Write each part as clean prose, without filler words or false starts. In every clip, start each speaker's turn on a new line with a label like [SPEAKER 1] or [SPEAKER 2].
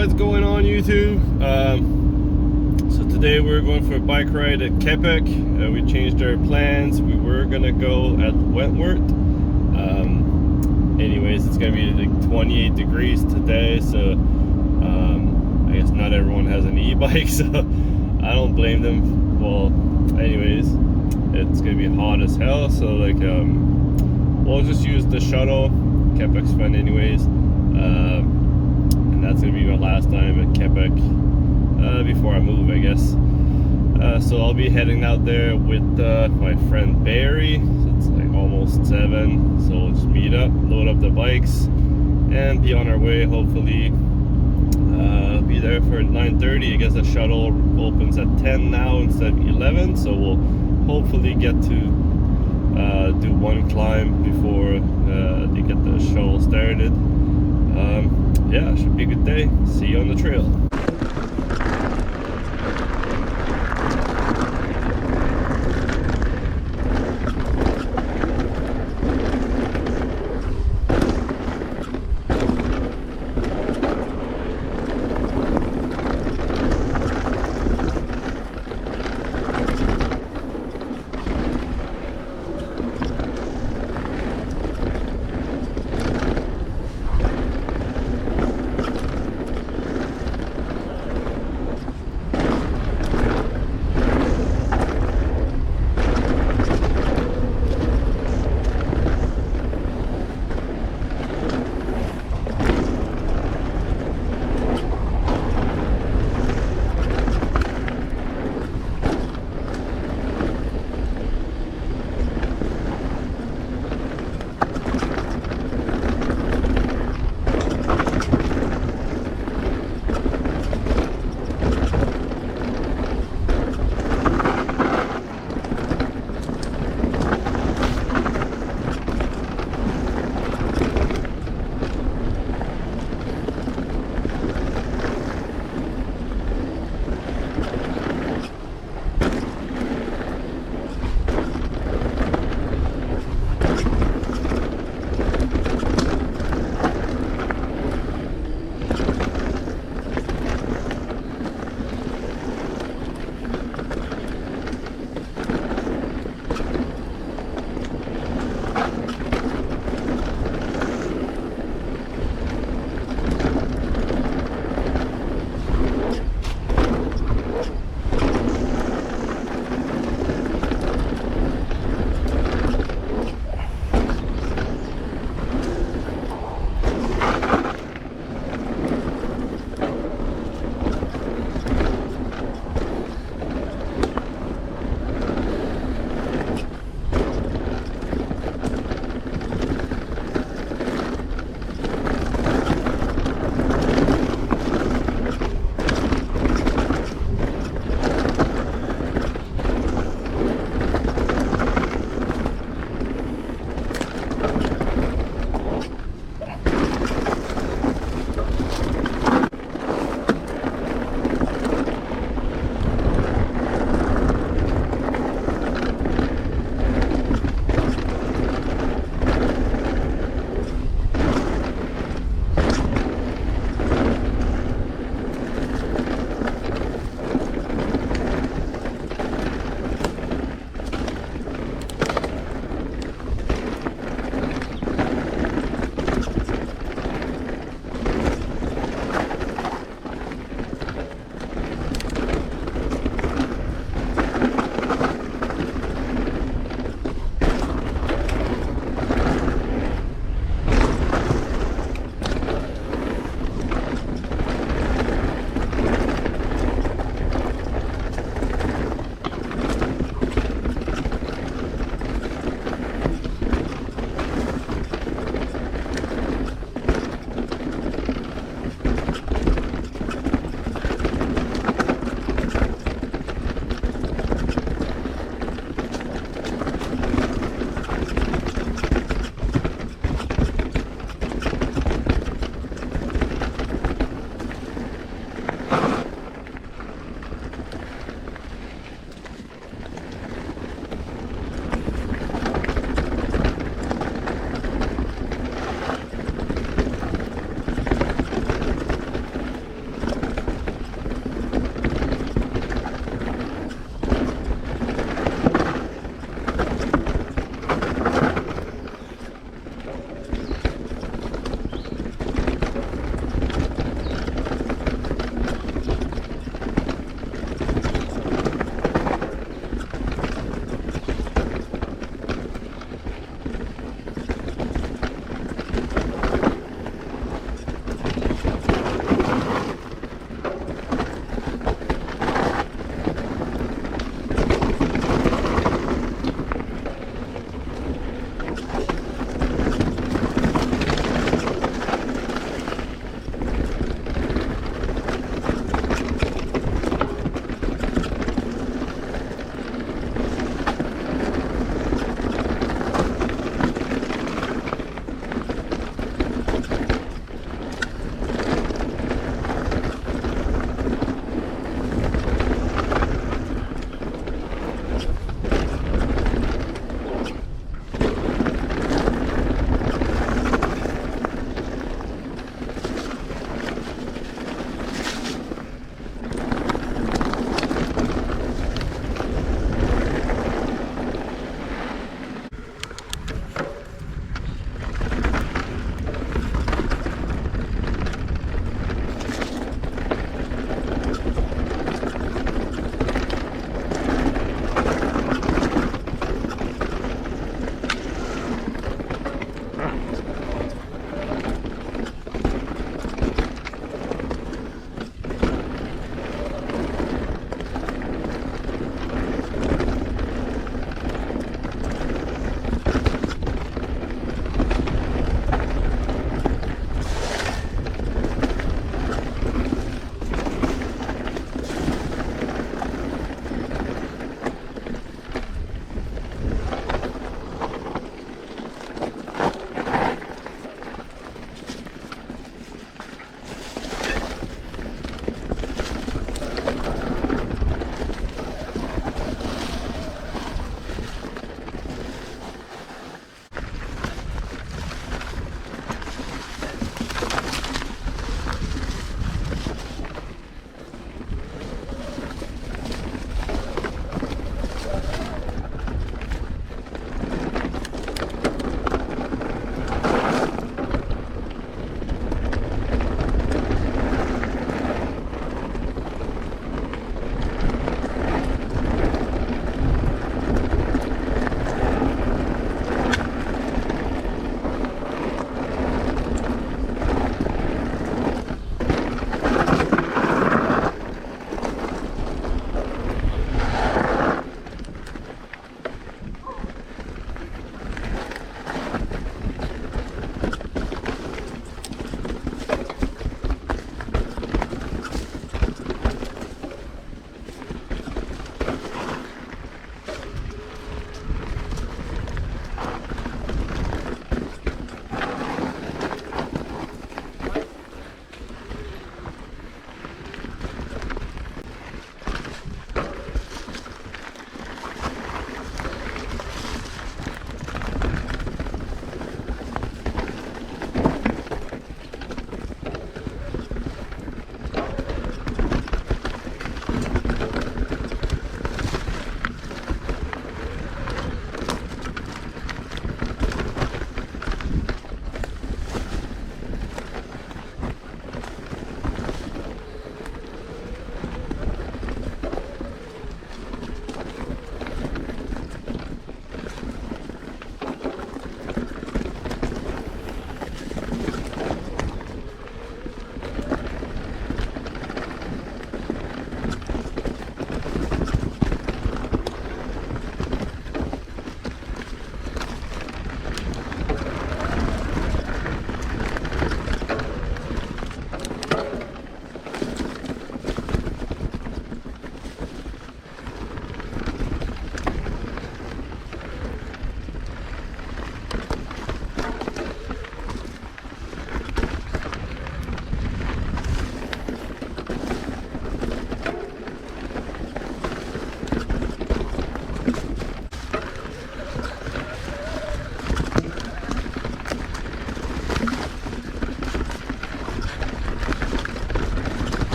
[SPEAKER 1] what's going on YouTube? So today we're going for a bike ride at Keppoch. We changed our plans. We were gonna go at Wentworth. Anyways, it's gonna be like 28 degrees today, so I guess not everyone has an e-bike, so I don't blame them. Well, anyways, it's gonna be hot as hell, so like we'll just use the shuttle. Keppoch's fun anyways. And that's gonna be my last time at Keppoch before I move, I guess. So I'll be heading out there with my friend Barry. So it's like almost 7, so we'll just meet up, load up the bikes, and be on our way. Hopefully, be there for 9:30. I guess the shuttle opens at 10 now instead of 11, so we'll hopefully get to do one climb before they get the shuttle started. Yeah, should be a good day. See you on the trail.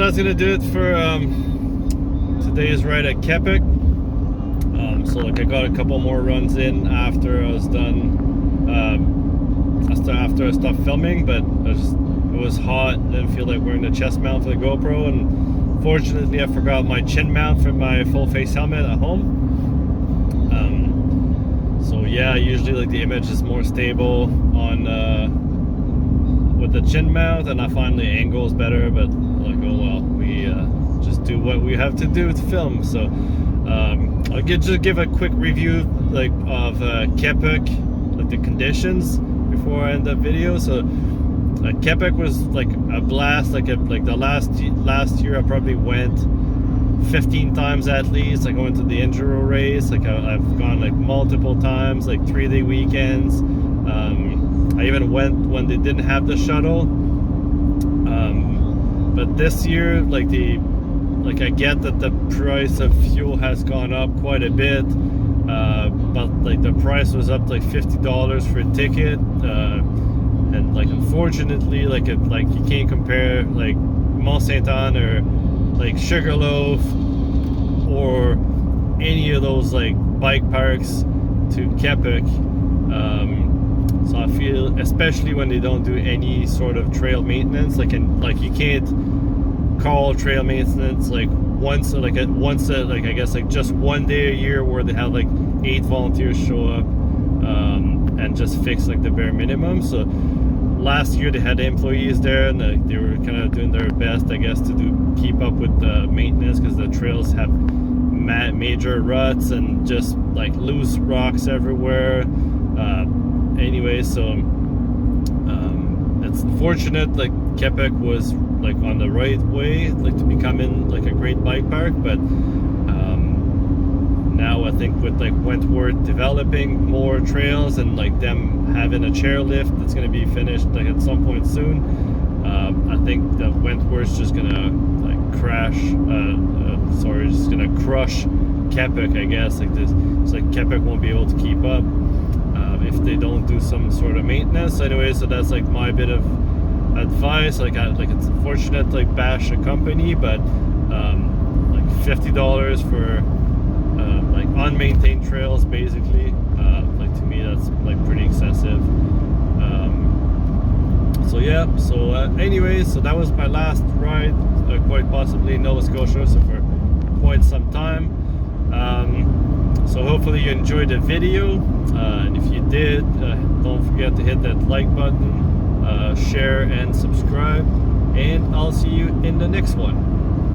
[SPEAKER 1] that's gonna do it for today's ride at Keppoch. So like I got a couple more runs in after I was done, after I stopped filming, but it was hot. Didn't feel like wearing the chest mount for the GoPro, and fortunately I forgot my chin mount for my full face helmet at home. So yeah, usually like the image is more stable on with the chin mount, and I find the angle is better, but like, oh well, we just do what we have to do to film. So I'll just give a quick review like of Keppoch, like the conditions before I end the video. So Keppoch was like a blast. Like the last year I probably went 15 times at least. Like I went to the enduro race. Like I've gone like multiple times, like 3-day weekends. I even went when they didn't have the shuttle. But this year, like I get that the price of fuel has gone up quite a bit, but like the price was up like $50 for a ticket, and like unfortunately, like you can't compare like Mont Saint Anne or like Sugarloaf or any of those like bike parks to Keppoch. So I feel, especially when they don't do any sort of trail maintenance, like you can't call trail maintenance like once I guess like just one day a year where they have like 8 volunteers show up and just fix like the bare minimum. So last year they had employees there, and they were kind of doing their best, I guess, to keep up with the maintenance, because the trails have major ruts and just like loose rocks everywhere. Anyway, so it's fortunate like Keppoch was like on the right way, like to becoming like a great bike park, but now I think with like Wentworth developing more trails and like them having a chairlift that's going to be finished like at some point soon, I think that Wentworth's just gonna like crush Keppoch, I guess. Like this, it's like Keppoch won't be able to keep up if they don't do some sort of maintenance. Anyway, so that's like my bit of advice. Like it's unfortunate like bash a company, but like $50 for like unmaintained trails, basically, like to me that's like pretty excessive. So yeah, so anyways, so that was my last ride, quite possibly in Nova Scotia, so for quite some time. So hopefully you enjoyed the video, and if you did, don't forget to hit that like button, share and subscribe, and I'll see you in the next one.